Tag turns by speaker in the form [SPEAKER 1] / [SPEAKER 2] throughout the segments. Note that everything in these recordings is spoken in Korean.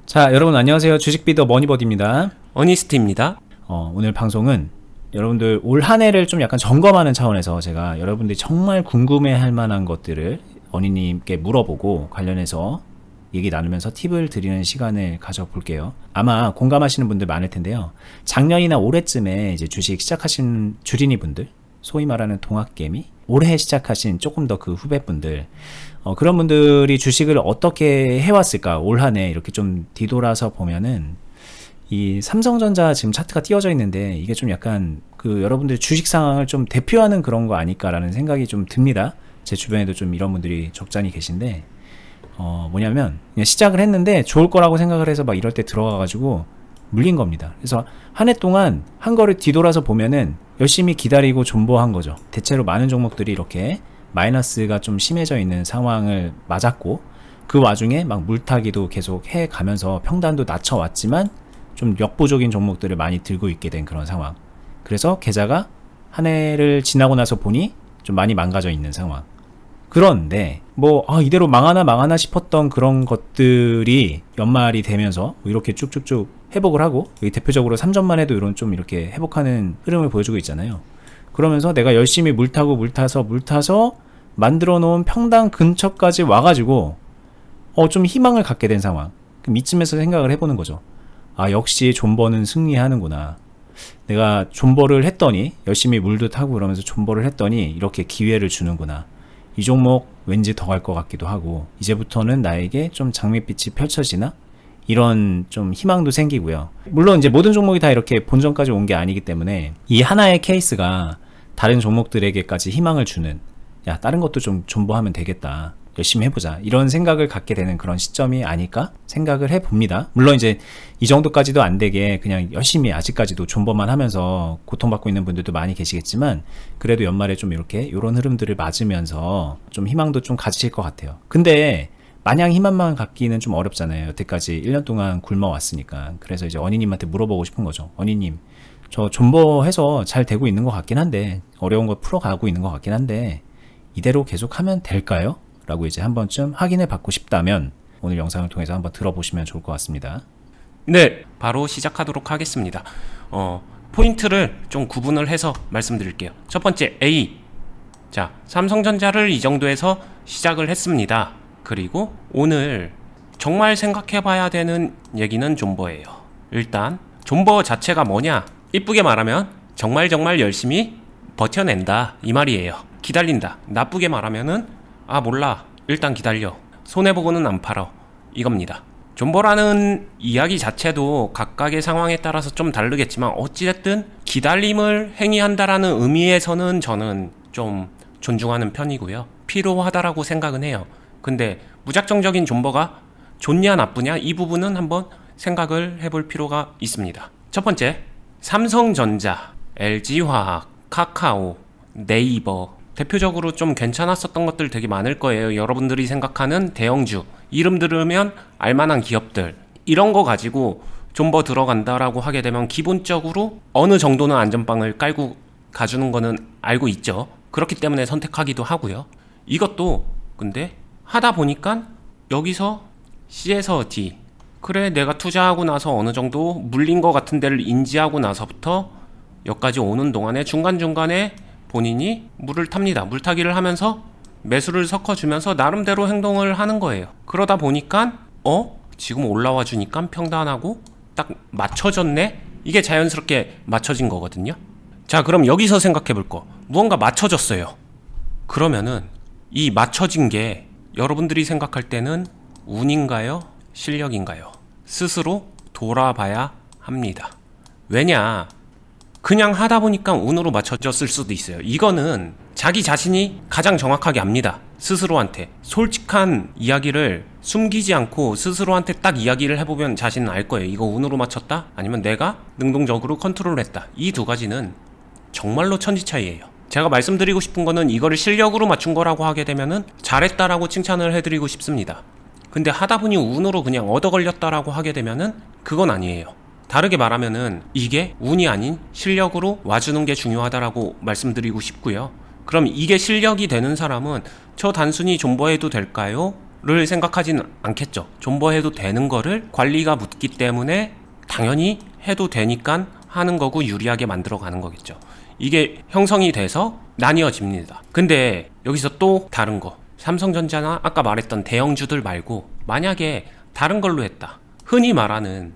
[SPEAKER 1] 자, 여러분 안녕하세요. 주식비더 머니버디입니다.
[SPEAKER 2] 어니스트입니다.
[SPEAKER 1] 오늘 방송은 여러분들 올 한 해를 좀 약간 점검하는 차원에서 제가 여러분들이 정말 궁금해할 만한 것들을 어니님께 물어보고 관련해서 얘기 나누면서 팁을 드리는 시간을 가져볼게요. 아마 공감하시는 분들 많을 텐데요. 작년이나 올해쯤에 이제 주식 시작하신 주린이 분들, 소위 말하는 동학개미, 올해 시작하신 조금 더 그 후배분들, 그런 분들이 주식을 어떻게 해왔을까, 올 한 해 이렇게 좀 뒤돌아서 보면은 이 삼성전자 지금 차트가 띄워져 있는데 이게 좀 약간 그 여러분들 주식 상황을 좀 대표하는 그런 거 아닐까라는 생각이 좀 듭니다. 제 주변에도 좀 이런 분들이 적잖이 계신데, 뭐냐면 그냥 시작을 했는데 좋을 거라고 생각을 해서 막 이럴 때 들어가가지고 물린 겁니다. 그래서 한 해 동안 한 거를 뒤돌아서 보면은 열심히 기다리고 존버한 거죠. 대체로 많은 종목들이 이렇게 마이너스가 좀 심해져 있는 상황을 맞았고, 그 와중에 막 물타기도 계속 해 가면서 평단도 낮춰왔지만 좀 역부족인 종목들을 많이 들고 있게 된 그런 상황. 그래서 계좌가 한 해를 지나고 나서 보니 좀 많이 망가져 있는 상황. 그런데 뭐 이대로 망하나 싶었던 그런 것들이 연말이 되면서 이렇게 쭉쭉쭉 회복을 하고, 대표적으로 3전만 해도 이런 좀 이렇게 회복하는 흐름을 보여주고 있잖아요. 그러면서 내가 열심히 물타서 만들어 놓은 평당 근처까지 와가지고 좀 희망을 갖게 된 상황. 그럼 이쯤에서 생각을 해보는 거죠. 역시 존버는 승리하는구나. 내가 존버를 했더니, 열심히 물도 타고 그러면서 존버를 했더니 이렇게 기회를 주는구나. 이 종목 왠지 더 갈 것 같기도 하고, 이제부터는 나에게 좀 장밋빛이 펼쳐지나? 이런 좀 희망도 생기고요. 물론 이제 모든 종목이 다 이렇게 본전까지 온 게 아니기 때문에 이 하나의 케이스가 다른 종목들에게까지 희망을 주는, 야, 다른 것도 좀 존버하면 되겠다, 열심히 해보자, 이런 생각을 갖게 되는 그런 시점이 아닐까 생각을 해봅니다. 물론 이제 이 정도까지도 안 되게 그냥 열심히 아직까지도 존버만 하면서 고통받고 있는 분들도 많이 계시겠지만, 그래도 연말에 좀 이렇게 이런 흐름들을 맞으면서 좀 희망도 좀 가지실 것 같아요. 근데 마냥 희망만 갖기는 좀 어렵잖아요. 여태까지 1년 동안 굶어왔으니까. 그래서 이제 어니님한테 물어보고 싶은 거죠. 어니님, 저 존버해서 잘 되고 있는 것 같긴 한데, 어려운 거 풀어가고 있는 것 같긴 한데 이대로 계속 하면 될까요? 라고 이제 한 번쯤 확인해 받고 싶다면 오늘 영상을 통해서 한번 들어보시면 좋을 것 같습니다.
[SPEAKER 2] 네, 바로 시작하도록 하겠습니다. 포인트를 좀 구분을 해서 말씀드릴게요. 첫 번째, A. 자, 삼성전자를 이 정도에서 시작을 했습니다. 그리고 오늘 정말 생각해 봐야 되는 얘기는 존버예요. 일단 존버 자체가 뭐냐? 이쁘게 말하면 정말 열심히 버텨낸다, 이 말이에요. 기다린다. 나쁘게 말하면은 몰라, 일단 기다려, 손해보고는 안 팔어, 이겁니다. 존버라는 이야기 자체도 각각의 상황에 따라서 좀 다르겠지만 어찌됐든 기다림을 행위한다라는 의미에서는 저는 좀 존중하는 편이고요, 필요하다라고 생각은 해요. 근데 무작정적인 존버가 좋냐 나쁘냐, 이 부분은 한번 생각을 해볼 필요가 있습니다. 첫 번째, 삼성전자, LG화학, 카카오, 네이버, 대표적으로 좀 괜찮았었던 것들 되게 많을 거예요. 여러분들이 생각하는 대형주, 이름 들으면 알만한 기업들, 이런 거 가지고 존버 들어간다라고 하게 되면 기본적으로 어느 정도는 안전빵을 깔고 가주는 거는 알고 있죠. 그렇기 때문에 선택하기도 하고요. 이것도 근데 하다 보니까 여기서 C에서 D, 그래 내가 투자하고 나서 어느 정도 물린 것 같은 데를 인지하고 나서부터 여기까지 오는 동안에 중간중간에 본인이 물을 탑니다. 물타기를 하면서 매수를 섞어주면서 나름대로 행동을 하는 거예요. 그러다 보니까 지금 올라와 주니까 평단하고 딱 맞춰졌네? 이게 자연스럽게 맞춰진 거거든요. 자, 그럼 여기서 생각해 볼 거, 무언가 맞춰졌어요. 그러면은 이 맞춰진 게 여러분들이 생각할 때는 운인가요? 실력인가요? 스스로 돌아봐야 합니다. 왜냐? 그냥 하다 보니까 운으로 맞춰졌을 수도 있어요. 이거는 자기 자신이 가장 정확하게 압니다. 스스로한테 솔직한 이야기를 숨기지 않고 스스로한테 딱 이야기를 해보면 자신은 알 거예요. 이거 운으로 맞췄다? 아니면 내가 능동적으로 컨트롤했다? 이 두 가지는 정말로 천지차이예요. 제가 말씀드리고 싶은 거는 이거를 실력으로 맞춘 거라고 하게 되면은 잘했다라고 칭찬을 해드리고 싶습니다. 근데 하다 보니 운으로 그냥 얻어 걸렸다라고 하게 되면은 그건 아니에요. 다르게 말하면은 이게 운이 아닌 실력으로 와주는 게 중요하다라고 말씀드리고 싶고요. 그럼 이게 실력이 되는 사람은 저 단순히 존버해도 될까요? 존버를 생각하진 않겠죠. 존버해도 되는 거를 관리가 묻기 때문에 당연히 해도 되니까 하는 거고 유리하게 만들어 가는 거겠죠. 이게 형성이 돼서 나뉘어집니다. 근데 여기서 또 다른 거, 삼성전자나 아까 말했던 대형주들 말고 만약에 다른 걸로 했다. 흔히 말하는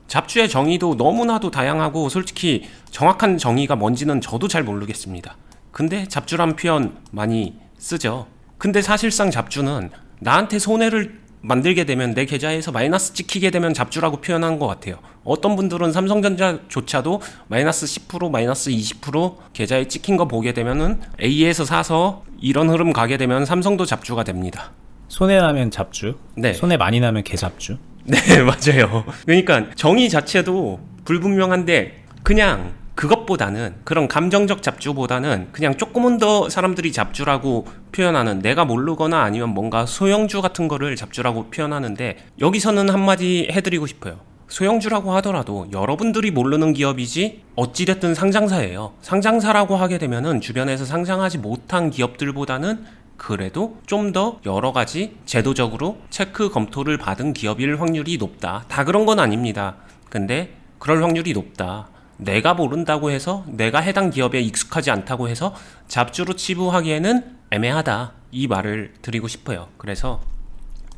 [SPEAKER 2] 잡주의 정의도 너무나도 다양하고 솔직히 정확한 정의가 뭔지는 저도 잘 모르겠습니다. 근데 잡주란 표현 많이 쓰죠. 근데 사실상 잡주는 나한테 손해를 만들게 되면 내 계좌에서 마이너스 찍히게 되면 잡주라고 표현한 것 같아요. 어떤 분들은 삼성전자조차도 마이너스 10%, 마이너스 20% 계좌에 찍힌 거 보게 되면은 A에서 사서 이런 흐름 가게 되면 삼성도 잡주가 됩니다.
[SPEAKER 1] 손해 나면 잡주,
[SPEAKER 2] 네.
[SPEAKER 1] 손해 많이 나면 개잡주.
[SPEAKER 2] 네, 맞아요. 그러니까 정의 자체도 불분명한데 그냥 그것보다는 그런 감정적 잡주보다는 그냥 조금은 더 사람들이 잡주라고 표현하는, 내가 모르거나 아니면 뭔가 소형주 같은 거를 잡주라고 표현하는데 여기서는 한마디 해드리고 싶어요. 소형주라고 하더라도 여러분들이 모르는 기업이지 어찌됐든 상장사예요. 상장사라고 하게 되면은 주변에서 상장하지 못한 기업들보다는 그래도 좀 더 여러 가지 제도적으로 체크 검토를 받은 기업일 확률이 높다. 다 그런 건 아닙니다. 근데 그럴 확률이 높다. 내가 모른다고 해서, 내가 해당 기업에 익숙하지 않다고 해서 잡주로 치부하기에는 애매하다. 이 말을 드리고 싶어요. 그래서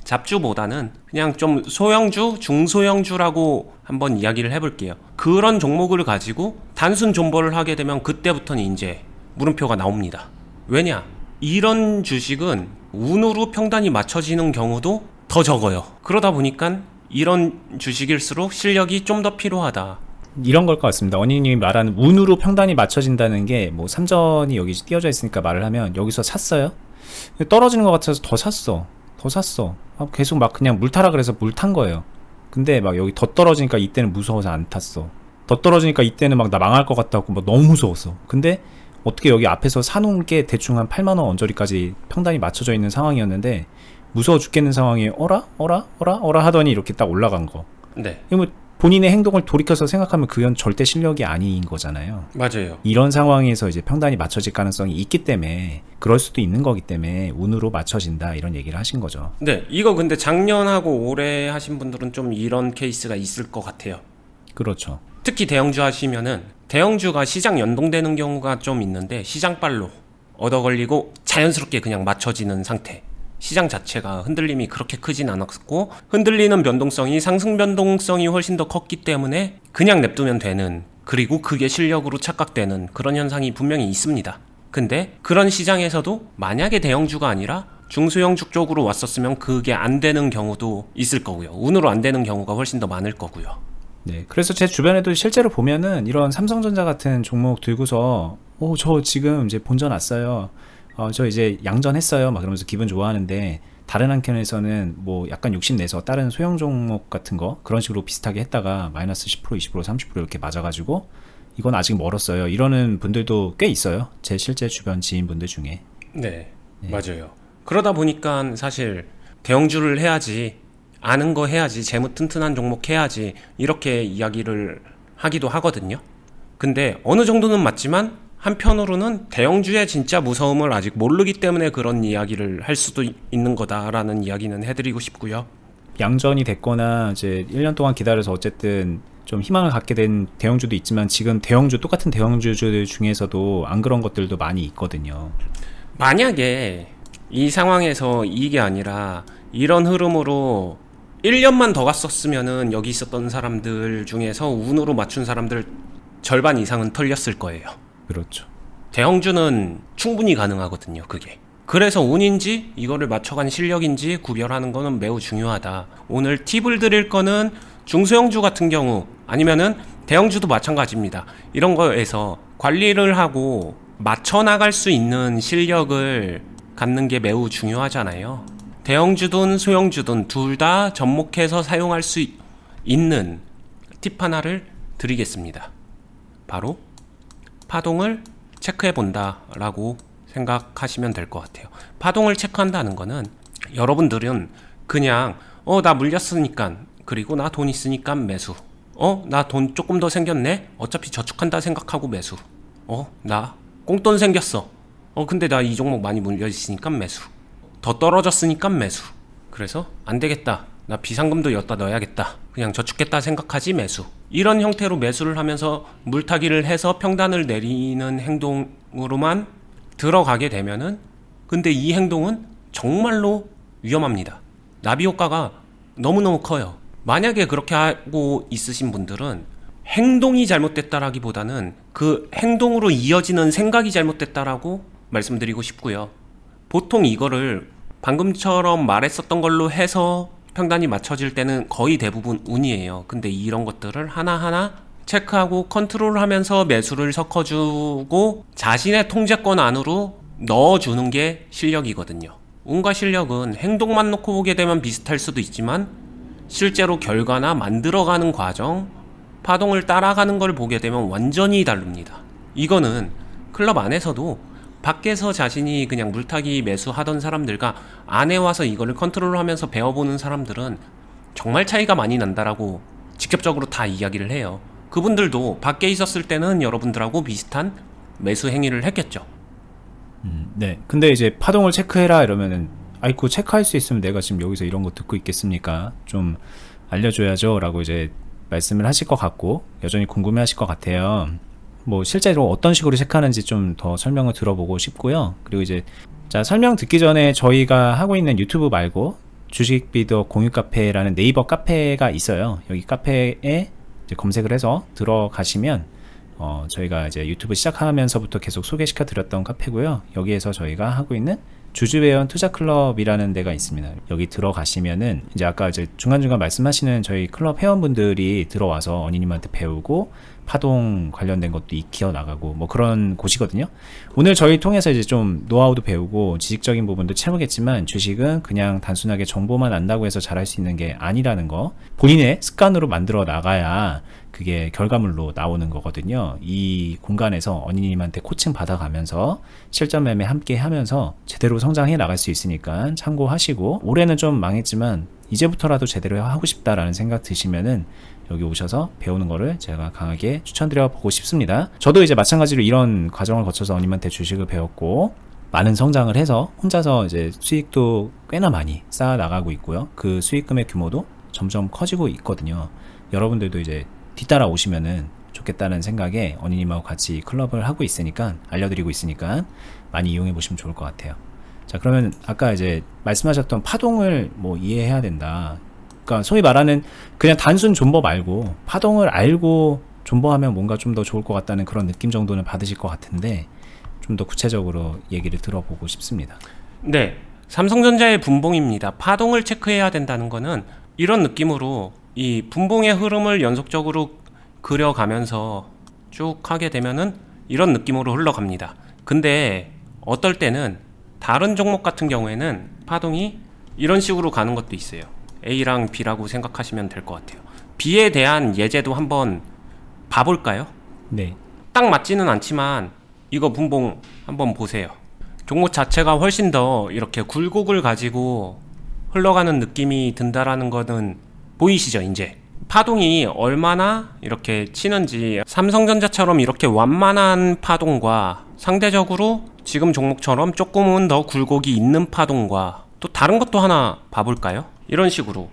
[SPEAKER 2] 잡주보다는 그냥 좀 소형주, 중소형주라고 한번 이야기를 해볼게요. 그런 종목을 가지고 단순 존버를 하게 되면 그때부터는 이제 물음표가 나옵니다. 왜냐? 이런 주식은 운으로 평단이 맞춰지는 경우도 더 적어요. 그러다 보니까 이런 주식일수록 실력이 좀 더 필요하다.
[SPEAKER 1] 이런 걸 것 같습니다. 원희님이 말하는 운으로 평단이 맞춰진다는 게 뭐 삼전이 여기 띄어져 있으니까 말을 하면 여기서 샀어요? 떨어지는 것 같아서 더 샀어. 계속 막 그냥 물 타라 그래서 물 탄 거예요. 근데 막 여기 더 떨어지니까 이때는 무서워서 안 탔어. 더 떨어지니까 이때는 막 나 망할 것 같다고 막 너무 무서웠어. 근데 어떻게 여기 앞에서 사놓은 게 대충 한 8만원 언저리까지 평단이 맞춰져 있는 상황이었는데 무서워 죽겠는 상황에 어라 하더니 이렇게 딱 올라간 거.
[SPEAKER 2] 네.
[SPEAKER 1] 뭐 본인의 행동을 돌이켜서 생각하면 그건 절대 실력이 아닌 거잖아요.
[SPEAKER 2] 맞아요.
[SPEAKER 1] 이런 상황에서 이제 평단이 맞춰질 가능성이 있기 때문에 그럴 수도 있는 거기 때문에 운으로 맞춰진다 이런 얘기를 하신 거죠.
[SPEAKER 2] 네, 이거 근데 작년하고 올해 하신 분들은 좀 이런 케이스가 있을 것 같아요.
[SPEAKER 1] 그렇죠.
[SPEAKER 2] 특히 대형주 하시면은 대형주가 시장 연동되는 경우가 좀 있는데 시장빨로 얻어 걸리고 자연스럽게 그냥 맞춰지는 상태. 시장 자체가 흔들림이 그렇게 크진 않았고 흔들리는 변동성이 상승 변동성이 훨씬 더 컸기 때문에 그냥 냅두면 되는, 그리고 그게 실력으로 착각되는 그런 현상이 분명히 있습니다. 근데 그런 시장에서도 만약에 대형주가 아니라 중소형주 쪽으로 왔었으면 그게 안 되는 경우도 있을 거고요. 운으로 안 되는 경우가 훨씬 더 많을 거고요.
[SPEAKER 1] 네, 그래서 제 주변에도 실제로 보면은 이런 삼성전자 같은 종목 들고서 저 지금 이제 본전 왔어요. 저 이제 양전했어요. 막 그러면서 기분 좋아하는데 다른 한켠에서는 뭐 약간 욕심내서 다른 소형 종목 같은 거 그런 식으로 비슷하게 했다가 마이너스 10%, 20%, 30% 이렇게 맞아가지고 이건 아직 멀었어요. 이러는 분들도 꽤 있어요. 제 실제 주변 지인분들 중에.
[SPEAKER 2] 네, 맞아요. 그러다 보니까 사실 대형주를 해야지, 아는 거 해야지, 재무 튼튼한 종목 해야지 이렇게 이야기를 하기도 하거든요. 근데 어느 정도는 맞지만 한편으로는 대형주의 진짜 무서움을 아직 모르기 때문에 그런 이야기를 할 수도 있는 거다라는 이야기는 해드리고 싶고요.
[SPEAKER 1] 양전이 됐거나 이제 1년 동안 기다려서 어쨌든 좀 희망을 갖게 된 대형주도 있지만 지금 똑같은 대형주들 중에서도 안 그런 것들도 많이 있거든요.
[SPEAKER 2] 만약에 이 상황에서 이게 아니라 이런 흐름으로 1년만 더 갔었으면은 여기 있었던 사람들 중에서 운으로 맞춘 사람들 절반 이상은 털렸을 거예요.
[SPEAKER 1] 그렇죠.
[SPEAKER 2] 대형주는 충분히 가능하거든요, 그게. 그래서 운인지 이거를 맞춰간 실력인지 구별하는 거는 매우 중요하다. 오늘 팁을 드릴 거는 중소형주 같은 경우 아니면은 대형주도 마찬가지입니다. 이런 거에서 관리를 하고 맞춰 나갈 수 있는 실력을 갖는 게 매우 중요하잖아요. 대형주든 소형주든 둘 다 접목해서 사용할 수 있는 팁 하나를 드리겠습니다. 바로 파동을 체크해 본다 라고 생각하시면 될 것 같아요. 파동을 체크한다는 거는 여러분들은 그냥 나 물렸으니까, 그리고 나 돈 있으니까 매수, 나 돈 조금 더 생겼네, 어차피 저축한다 생각하고 매수, 나 꽁돈 생겼어, 근데 나 이 종목 많이 물려 있으니까 매수, 더 떨어졌으니까 매수. 그래서 안 되겠다. 나 비상금도 여기다 넣어야겠다. 그냥 저축겠다 생각하지 매수. 이런 형태로 매수를 하면서 물타기를 해서 평단을 내리는 행동으로만 들어가게 되면은, 근데 이 행동은 정말로 위험합니다. 나비 효과가 너무너무 커요. 만약에 그렇게 하고 있으신 분들은 행동이 잘못됐다라기보다는 그 행동으로 이어지는 생각이 잘못됐다라고 말씀드리고 싶고요. 보통 이거를 방금처럼 말했었던 걸로 해서 평단이 맞춰질 때는 거의 대부분 운이에요. 근데 이런 것들을 하나하나 체크하고 컨트롤하면서 매수를 섞어주고 자신의 통제권 안으로 넣어주는 게 실력이거든요. 운과 실력은 행동만 놓고 보게 되면 비슷할 수도 있지만 실제로 결과나 만들어가는 과정, 파동을 따라가는 걸 보게 되면 완전히 다릅니다. 이거는 클럽 안에서도 밖에서 자신이 그냥 물타기 매수하던 사람들과 안에 와서 이거를 컨트롤하면서 배워보는 사람들은 정말 차이가 많이 난다라고 직접적으로 다 이야기를 해요. 그분들도 밖에 있었을 때는 여러분들하고 비슷한 매수 행위를 했겠죠.
[SPEAKER 1] 네. 근데 이제 파동을 체크해라 이러면은 아이고 체크할 수 있으면 내가 지금 여기서 이런 거 듣고 있겠습니까? 좀 알려줘야죠 라고 이제 말씀을 하실 것 같고 여전히 궁금해 하실 것 같아요. 뭐 실제로 어떤 식으로 체크하는지 좀 더 설명을 들어보고 싶고요. 그리고 이제 자, 설명 듣기 전에 저희가 하고 있는 유튜브 말고 주식비더 공유 카페라는 네이버 카페가 있어요. 여기 카페에 이제 검색을 해서 들어가시면 저희가 이제 유튜브 시작하면서부터 계속 소개시켜 드렸던 카페고요. 여기에서 저희가 하고 있는 주주회원 투자클럽이라는 데가 있습니다. 여기 들어가시면은 이제 아까 이제 중간중간 말씀하시는 저희 클럽 회원분들이 들어와서 언니님한테 배우고 파동 관련된 것도 익혀 나가고 뭐 그런 곳이거든요. 오늘 저희 통해서 이제 좀 노하우도 배우고 지식적인 부분도 채우겠지만 주식은 그냥 단순하게 정보만 안다고 해서 잘할 수 있는 게 아니라는 거, 본인의 습관으로 만들어 나가야 그게 결과물로 나오는 거거든요. 이 공간에서 언니님한테 코칭 받아가면서 실전 매매 함께 하면서 제대로 성장해 나갈 수 있으니까 참고하시고, 올해는 좀 망했지만 이제부터라도 제대로 하고 싶다라는 생각 드시면은 여기 오셔서 배우는 거를 제가 강하게 추천드려 보고 싶습니다. 저도 이제 마찬가지로 이런 과정을 거쳐서 언님한테 주식을 배웠고 많은 성장을 해서 혼자서 이제 수익도 꽤나 많이 쌓아 나가고 있고요. 그 수익금의 규모도 점점 커지고 있거든요. 여러분들도 이제 뒤따라 오시면은 좋겠다는 생각에 언니님하고 같이 클럽을 하고 있으니까, 알려드리고 있으니까 많이 이용해 보시면 좋을 것 같아요. 자, 그러면 아까 이제 말씀하셨던 파동을 뭐 이해해야 된다. 그러니까 소위 말하는 그냥 단순 존버 말고 파동을 알고 존버하면 뭔가 좀 더 좋을 것 같다는 그런 느낌 정도는 받으실 것 같은데 좀 더 구체적으로 얘기를 들어보고 싶습니다.
[SPEAKER 2] 네, 삼성전자의 분봉입니다. 파동을 체크해야 된다는 거는 이런 느낌으로 이 분봉의 흐름을 연속적으로 그려가면서 쭉 하게 되면은 이런 느낌으로 흘러갑니다. 근데 어떨 때는 다른 종목 같은 경우에는 파동이 이런 식으로 가는 것도 있어요. A랑 B라고 생각하시면 될 것 같아요. B에 대한 예제도 한번 봐볼까요?
[SPEAKER 1] 네.
[SPEAKER 2] 딱 맞지는 않지만 이거 분봉 한번 보세요. 종목 자체가 훨씬 더 이렇게 굴곡을 가지고 흘러가는 느낌이 든다라는 거는 보이시죠? 이제 파동이 얼마나 이렇게 치는지, 삼성전자처럼 이렇게 완만한 파동과 상대적으로 지금 종목처럼 조금은 더 굴곡이 있는 파동과 또 다른 것도 하나 봐볼까요? 이런 식으로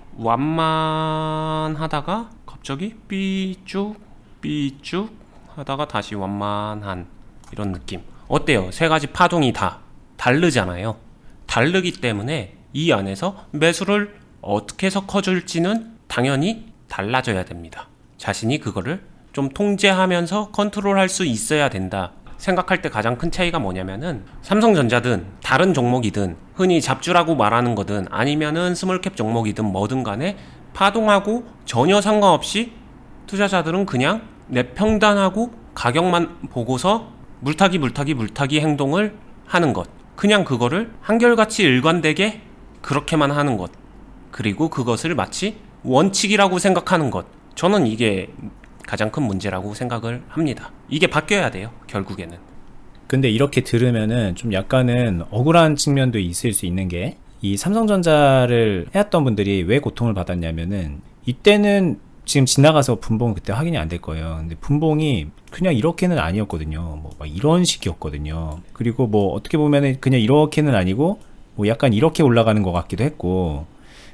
[SPEAKER 2] 완만하다가 갑자기 삐쭉 삐쭉 하다가 다시 완만한 이런 느낌. 어때요? 세 가지 파동이 다 다르잖아요. 다르기 때문에 이 안에서 매수를 어떻게 섞어줄지는 당연히 달라져야 됩니다. 자신이 그거를 좀 통제하면서 컨트롤할 수 있어야 된다 생각할 때 가장 큰 차이가 뭐냐면은, 삼성전자든 다른 종목이든 흔히 잡주라고 말하는 거든 아니면은 스몰캡 종목이든 뭐든 간에 파동하고 전혀 상관없이 투자자들은 그냥 내 평단하고 가격만 보고서 물타기 행동을 하는 것, 그냥 그거를 한결같이 일관되게 그렇게만 하는 것, 그리고 그것을 마치 원칙이라고 생각하는 것, 저는 이게 가장 큰 문제라고 생각을 합니다. 이게 바뀌어야 돼요, 결국에는.
[SPEAKER 1] 근데 이렇게 들으면은 좀 약간은 억울한 측면도 있을 수 있는 게, 이 삼성전자를 해왔던 분들이 왜 고통을 받았냐면은, 이때는 지금 지나가서 분봉은 그때 확인이 안 될 거예요. 근데 분봉이 그냥 이렇게는 아니었거든요. 뭐 막 이런 식이었거든요. 그리고 뭐 어떻게 보면은 그냥 이렇게는 아니고 뭐 약간 이렇게 올라가는 것 같기도 했고,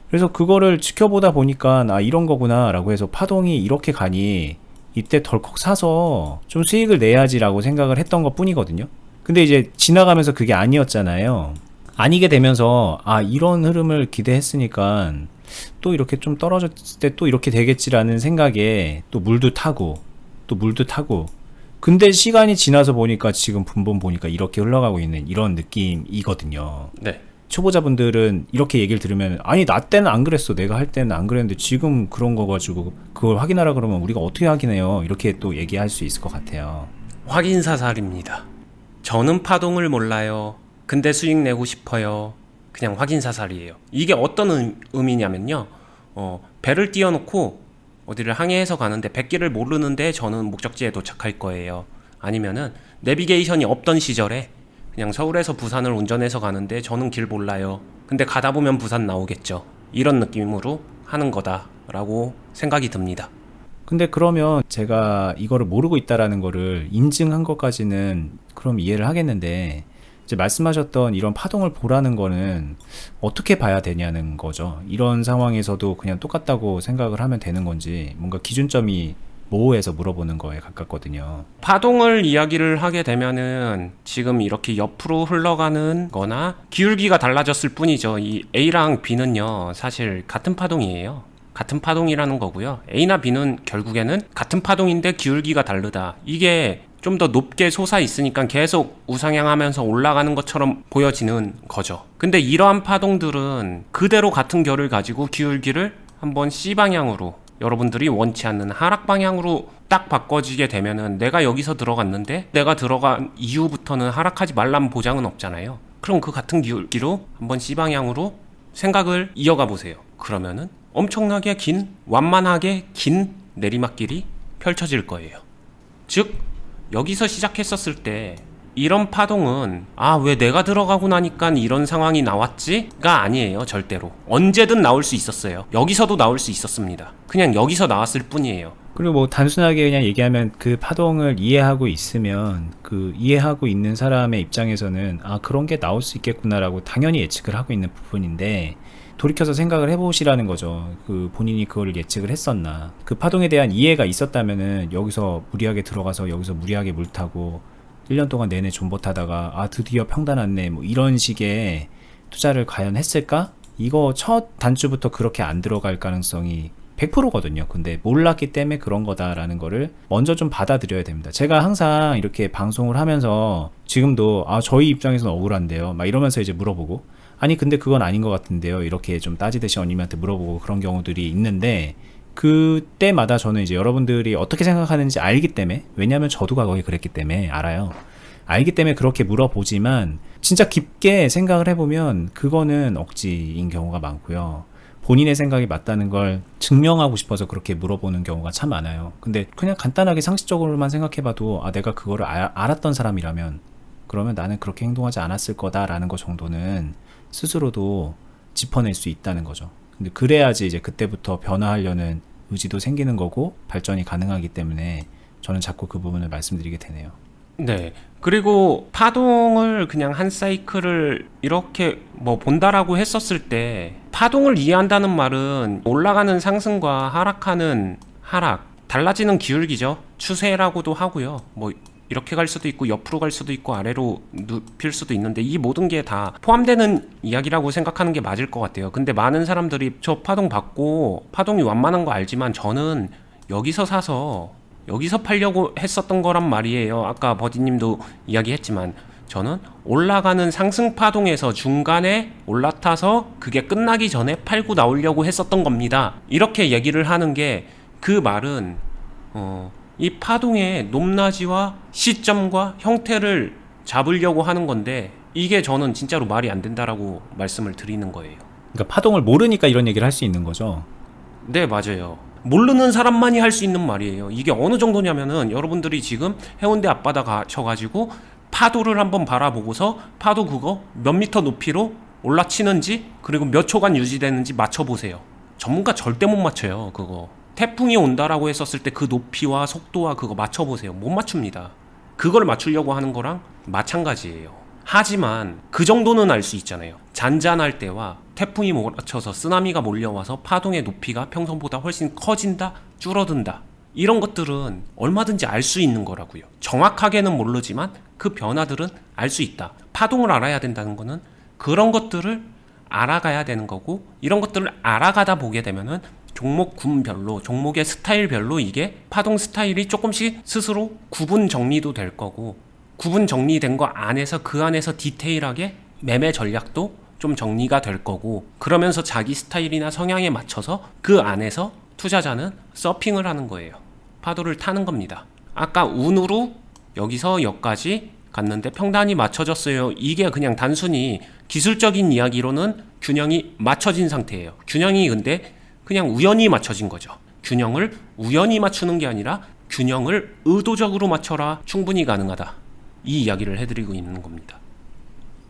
[SPEAKER 1] 그래서 그거를 지켜보다 보니까 아 이런 거구나 라고 해서 파동이 이렇게 가니 이때 덜컥 사서 좀 수익을 내야지라고 생각을 했던 것 뿐이거든요. 근데 이제 지나가면서 그게 아니었잖아요. 아니게 되면서 아 이런 흐름을 기대했으니까 또 이렇게 좀 떨어졌을 때 또 이렇게 되겠지라는 생각에 또 물도 타고 또 물도 타고, 근데 시간이 지나서 보니까 지금 분본 보니까 이렇게 흘러가고 있는 이런 느낌이거든요.
[SPEAKER 2] 네.
[SPEAKER 1] 초보자분들은 이렇게 얘기를 들으면 아니 나 때는 안 그랬어, 내가 할 때는 안 그랬는데 지금 그런 거 가지고 그걸 확인하라 그러면 우리가 어떻게 확인해요, 이렇게 또 얘기할 수 있을 것 같아요.
[SPEAKER 2] 확인사살입니다. 저는 파동을 몰라요. 근데 수익 내고 싶어요. 그냥 확인사살이에요. 이게 어떤 의미냐면요. 배를 띄워놓고 어디를 항해해서 가는데 백길을 모르는데 저는 목적지에 도착할 거예요. 아니면은 내비게이션이 없던 시절에 그냥 서울에서 부산을 운전해서 가는데 저는 길 몰라요. 근데 가다 보면 부산 나오겠죠. 이런 느낌으로 하는 거다라고 생각이 듭니다.
[SPEAKER 1] 근데 그러면 제가 이거를 모르고 있다라는 거를 인증한 것까지는 그럼 이해를 하겠는데, 이제 말씀하셨던 이런 파동을 보라는 거는 어떻게 봐야 되냐는 거죠. 이런 상황에서도 그냥 똑같다고 생각을 하면 되는 건지, 뭔가 기준점이 모호해서 물어보는 거에 가깝거든요.
[SPEAKER 2] 파동을 이야기를 하게 되면은 지금 이렇게 옆으로 흘러가는 거나 기울기가 달라졌을 뿐이죠. 이 A랑 B는요, 사실 같은 파동이에요. 같은 파동이라는 거고요. A나 B는 결국에는 같은 파동인데 기울기가 다르다. 이게 좀 더 높게 솟아 있으니까 계속 우상향하면서 올라가는 것처럼 보여지는 거죠. 근데 이러한 파동들은 그대로 같은 결을 가지고 기울기를 한번 C방향으로, 여러분들이 원치 않는 하락 방향으로 딱 바꿔지게 되면은 내가 여기서 들어갔는데 내가 들어간 이후부터는 하락하지 말라는 보장은 없잖아요. 그럼 그 같은 기울기로 한번 C방향으로 생각을 이어가 보세요. 그러면은 엄청나게 긴, 완만하게 긴 내리막길이 펼쳐질 거예요. 즉 여기서 시작했었을 때 이런 파동은 아 왜 내가 들어가고 나니까 이런 상황이 나왔지가 아니에요. 절대로 언제든 나올 수 있었어요. 여기서도 나올 수 있었습니다. 그냥 여기서 나왔을 뿐이에요.
[SPEAKER 1] 그리고 뭐 단순하게 그냥 얘기하면 그 파동을 이해하고 있으면 그 이해하고 있는 사람의 입장에서는 아 그런 게 나올 수 있겠구나라고 당연히 예측을 하고 있는 부분인데, 돌이켜서 생각을 해보시라는 거죠. 그 본인이 그거를 예측을 했었나, 그 파동에 대한 이해가 있었다면은 여기서 무리하게 들어가서 여기서 무리하게 물타고 1년 동안 내내 존버 타다가 아 드디어 평단 왔네 뭐 이런 식의 투자를 과연 했을까? 이거 첫 단추부터 그렇게 안 들어갈 가능성이 100%거든요. 근데 몰랐기 때문에 그런 거다라는 거를 먼저 좀 받아들여야 됩니다. 제가 항상 이렇게 방송을 하면서 지금도 아 저희 입장에서는 억울한데요 막 이러면서 이제 물어보고, 아니 근데 그건 아닌 것 같은데요 이렇게 좀 따지듯이 언니한테 물어보고 그런 경우들이 있는데, 그때마다 저는 이제 여러분들이 어떻게 생각하는지 알기 때문에, 왜냐하면 저도 과거에 그랬기 때문에 알아요. 알기 때문에 그렇게 물어보지만 진짜 깊게 생각을 해보면 그거는 억지인 경우가 많고요. 본인의 생각이 맞다는 걸 증명하고 싶어서 그렇게 물어보는 경우가 참 많아요. 근데 그냥 간단하게 상식적으로만 생각해봐도 아 내가 그거를 알았던 사람이라면 그러면 나는 그렇게 행동하지 않았을 거다라는 것 정도는 스스로도 짚어낼 수 있다는 거죠. 근데 그래야지 이제 그때부터 변화하려는 의지도 생기는 거고 발전이 가능하기 때문에 저는 자꾸 그 부분을 말씀드리게 되네요.
[SPEAKER 2] 네. 그리고 파동을 그냥 한 사이클을 이렇게 뭐 본다라고 했었을 때, 파동을 이해한다는 말은 올라가는 상승과 하락하는 하락, 달라지는 기울기죠. 추세라고도 하고요. 뭐 이렇게 갈 수도 있고 옆으로 갈 수도 있고 아래로 눕힐 수도 있는데 이 모든 게 다 포함되는 이야기라고 생각하는 게 맞을 것 같아요. 근데 많은 사람들이 저 파동 받고 파동이 완만한 거 알지만 저는 여기서 사서 여기서 팔려고 했었던 거란 말이에요. 아까 버디님도 이야기했지만 저는 올라가는 상승 파동에서 중간에 올라타서 그게 끝나기 전에 팔고 나오려고 했었던 겁니다. 이렇게 얘기를 하는 게, 그 말은 이 파동의 높낮이와 시점과 형태를 잡으려고 하는 건데, 이게 저는 진짜로 말이 안 된다라고 말씀을 드리는 거예요.
[SPEAKER 1] 그러니까 파동을 모르니까 이런 얘기를 할 수 있는 거죠.
[SPEAKER 2] 네, 맞아요. 모르는 사람만이 할 수 있는 말이에요. 이게 어느 정도냐면은 여러분들이 지금 해운대 앞바다 가셔가지고 파도를 한번 바라보고서 파도 그거 몇 미터 높이로 올라치는지 그리고 몇 초간 유지되는지 맞춰보세요. 전문가 절대 못 맞춰요. 그거 태풍이 온다라고 했었을 때 그 높이와 속도와 그거 맞춰보세요. 못 맞춥니다. 그걸 맞추려고 하는 거랑 마찬가지예요. 하지만 그 정도는 알 수 있잖아요. 잔잔할 때와 태풍이 몰아쳐서 쓰나미가 몰려와서 파동의 높이가 평소보다 훨씬 커진다, 줄어든다. 이런 것들은 얼마든지 알 수 있는 거라고요. 정확하게는 모르지만 그 변화들은 알 수 있다. 파동을 알아야 된다는 거는 그런 것들을 알아가야 되는 거고, 이런 것들을 알아가다 보게 되면은 종목군별로, 종목의 스타일별로 이게 파동 스타일이 조금씩 스스로 구분 정리도 될 거고, 구분 정리된 거 안에서 그 안에서 디테일하게 매매 전략도 좀 정리가 될 거고, 그러면서 자기 스타일이나 성향에 맞춰서 그 안에서 투자자는 서핑을 하는 거예요. 파도를 타는 겁니다. 아까 운으로 여기서 여기까지 갔는데 평단이 맞춰졌어요. 이게 그냥 단순히 기술적인 이야기로는 균형이 맞춰진 상태예요. 균형이 근데 그냥 우연히 맞춰진 거죠. 균형을 우연히 맞추는 게 아니라 균형을 의도적으로 맞춰라, 충분히 가능하다. 이 이야기를 해드리고 있는 겁니다.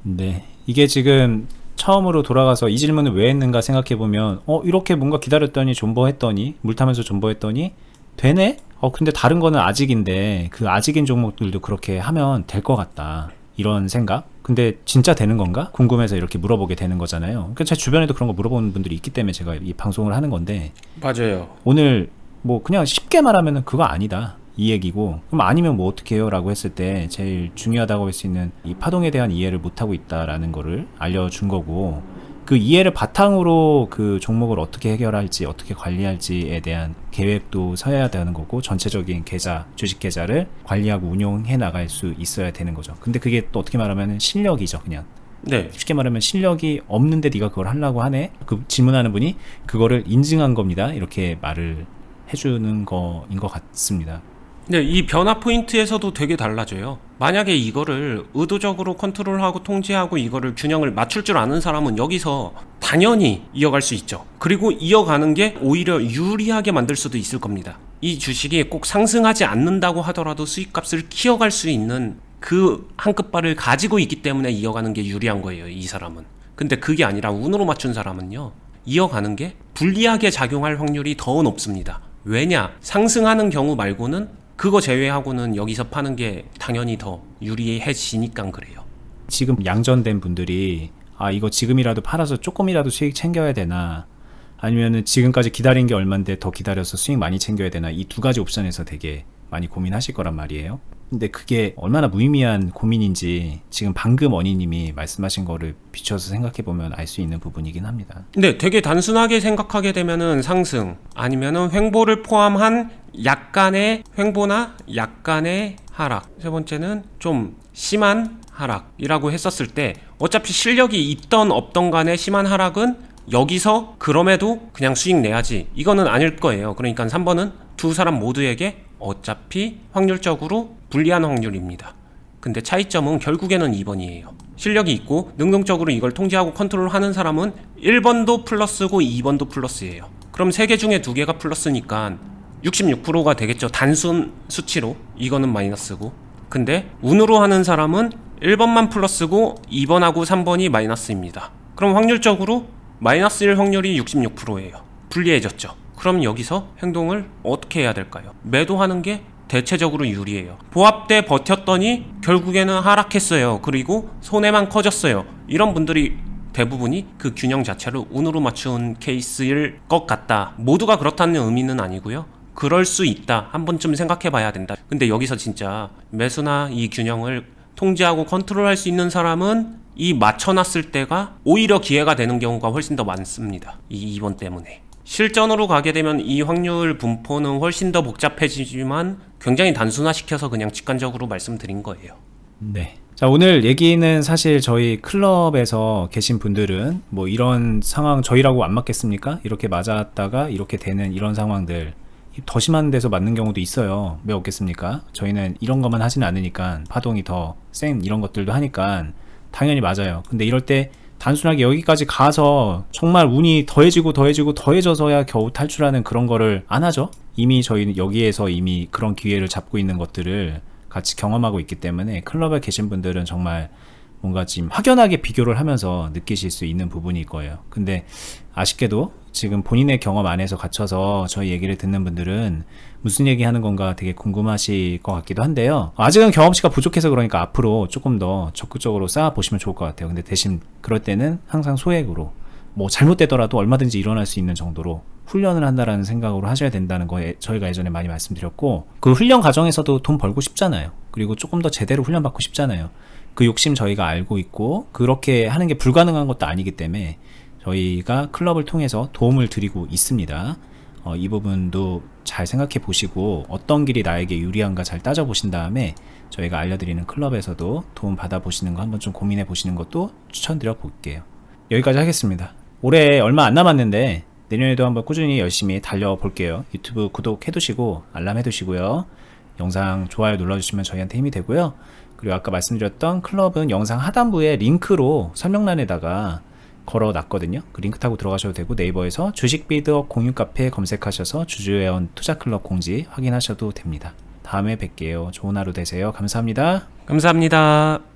[SPEAKER 1] 네, 이게 지금 처음으로 돌아가서 이 질문을 왜 했는가 생각해보면 이렇게 뭔가 기다렸더니 존버했더니 물 타면서 존버했더니 되네? 근데 다른 거는 아직인데 그 아직인 종목들도 그렇게 하면 될 것 같다, 이런 생각? 근데 진짜 되는 건가? 궁금해서 이렇게 물어보게 되는 거잖아요. 그러니까 제 주변에도 그런 거 물어보는 분들이 있기 때문에 제가 이 방송을 하는 건데,
[SPEAKER 2] 맞아요.
[SPEAKER 1] 오늘 뭐 그냥 쉽게 말하면 그거 아니다, 이 얘기고, 그럼 아니면 뭐 어떻게 해요? 라고 했을 때 제일 중요하다고 할 수 있는 이 파동에 대한 이해를 못하고 있다라는 거를 알려준 거고, 그 이해를 바탕으로 그 종목을 어떻게 해결할지, 어떻게 관리할지에 대한 계획도 서야 되는 거고, 전체적인 계좌, 주식 계좌를 관리하고 운용해 나갈 수 있어야 되는 거죠. 근데 그게 또 어떻게 말하면 실력이죠, 그냥.
[SPEAKER 2] 네.
[SPEAKER 1] 쉽게 말하면 실력이 없는데 네가 그걸 하려고 하네? 그 질문하는 분이 그거를 인증한 겁니다, 이렇게 말을 해주는 거인 것 같습니다.
[SPEAKER 2] 네, 이 변화 포인트에서도 되게 달라져요. 만약에 이거를 의도적으로 컨트롤하고 통제하고 이거를 균형을 맞출 줄 아는 사람은 여기서 당연히 이어갈 수 있죠. 그리고 이어가는 게 오히려 유리하게 만들 수도 있을 겁니다. 이 주식이 꼭 상승하지 않는다고 하더라도 수익값을 키워갈 수 있는 그 한 끝발을 가지고 있기 때문에 이어가는 게 유리한 거예요, 이 사람은. 근데 그게 아니라 운으로 맞춘 사람은요, 이어가는 게 불리하게 작용할 확률이 더 높습니다. 왜냐? 상승하는 경우 말고는, 그거 제외하고는 여기서 파는 게 당연히 더 유리해지니까 그래요.
[SPEAKER 1] 지금 양전된 분들이 이거 지금이라도 팔아서 조금이라도 수익 챙겨야 되나, 아니면은 지금까지 기다린 게 얼만데 더 기다려서 수익 많이 챙겨야 되나, 이 두 가지 옵션에서 되게 많이 고민하실 거란 말이에요. 근데 그게 얼마나 무의미한 고민인지 지금 방금 원희님이 말씀하신 거를 비춰서 생각해보면 알 수 있는 부분이긴 합니다.
[SPEAKER 2] 근데 되게 단순하게 생각하게 되면은 상승 아니면은 횡보를 포함한 약간의 횡보나 약간의 하락, 세 번째는 좀 심한 하락이라고 했었을 때, 어차피 실력이 있던 없던 간에 심한 하락은 여기서 그럼에도 그냥 수익 내야지, 이거는 아닐 거예요. 그러니까 3번은 두 사람 모두에게 어차피 확률적으로 불리한 확률입니다. 근데 차이점은 결국에는 2번이에요. 실력이 있고 능동적으로 이걸 통제하고 컨트롤하는 사람은 1번도 플러스고 2번도 플러스예요. 그럼 3개 중에 2개가 플러스니까 66%가 되겠죠. 단순 수치로. 이거는 마이너스고. 근데 운으로 하는 사람은 1번만 플러스고 2번하고 3번이 마이너스입니다. 그럼 확률적으로 마이너스일 확률이 66%예요. 불리해졌죠. 그럼 여기서 행동을 어떻게 해야 될까요? 매도하는 게 대체적으로 유리해요. 보합 때 버텼더니 결국에는 하락했어요. 그리고 손해만 커졌어요. 이런 분들이 대부분이 그 균형 자체를 운으로 맞춘 케이스일 것 같다. 모두가 그렇다는 의미는 아니고요. 그럴 수 있다. 한 번쯤 생각해 봐야 된다. 근데 여기서 진짜 매수나 이 균형을 통제하고 컨트롤할 수 있는 사람은 이 맞춰놨을 때가 오히려 기회가 되는 경우가 훨씬 더 많습니다. 이 2번 때문에. 실전으로 가게 되면 이 확률 분포는 훨씬 더 복잡해지지만 굉장히 단순화시켜서 그냥 직관적으로 말씀드린 거예요.
[SPEAKER 1] 네. 자, 오늘 얘기는 사실 저희 클럽에서 계신 분들은 뭐 이런 상황 저희라고 안 맞겠습니까? 이렇게 맞았다가 이렇게 되는 이런 상황들, 더 심한 데서 맞는 경우도 있어요. 왜 없겠습니까? 저희는 이런 것만 하진 않으니까, 파동이 더 센 이런 것들도 하니까 당연히 맞아요. 근데 이럴 때 단순하게 여기까지 가서 정말 운이 더해져서야 겨우 탈출하는 그런 거를 안 하죠. 이미 저희는 여기에서 이미 그런 기회를 잡고 있는 것들을 같이 경험하고 있기 때문에 클럽에 계신 분들은 정말 뭔가 지금 확연하게 비교를 하면서 느끼실 수 있는 부분일 거예요. 근데 아쉽게도 지금 본인의 경험 안에서 갇혀서 저희 얘기를 듣는 분들은 무슨 얘기 하는 건가 되게 궁금하실 것 같기도 한데요. 아직은 경험치가 부족해서 그러니까 앞으로 조금 더 적극적으로 쌓아보시면 좋을 것 같아요. 근데 대신 그럴 때는 항상 소액으로, 뭐 잘못되더라도 얼마든지 일어날 수 있는 정도로 훈련을 한다라는 생각으로 하셔야 된다는 거 저희가 예전에 많이 말씀드렸고, 그 훈련 과정에서도 돈 벌고 싶잖아요. 그리고 조금 더 제대로 훈련받고 싶잖아요. 그 욕심 저희가 알고 있고, 그렇게 하는 게 불가능한 것도 아니기 때문에 저희가 클럽을 통해서 도움을 드리고 있습니다. 이 부분도 잘 생각해 보시고 어떤 길이 나에게 유리한가 잘 따져 보신 다음에 저희가 알려드리는 클럽에서도 도움 받아 보시는 거 한번 좀 고민해 보시는 것도 추천드려 볼게요. 여기까지 하겠습니다. 올해 얼마 안 남았는데 내년에도 한번 꾸준히 열심히 달려 볼게요. 유튜브 구독해 두시고 알람 해 두시고요. 영상 좋아요 눌러주시면 저희한테 힘이 되고요. 그리고 아까 말씀드렸던 클럽은 영상 하단부에 링크로 설명란에다가 걸어 놨거든요. 그 링크 타고 들어가셔도 되고, 네이버에서 주식 빌드업 공유 카페 검색하셔서 주주회원 투자클럽 공지 확인하셔도 됩니다. 다음에 뵐게요. 좋은 하루 되세요. 감사합니다.
[SPEAKER 2] 감사합니다.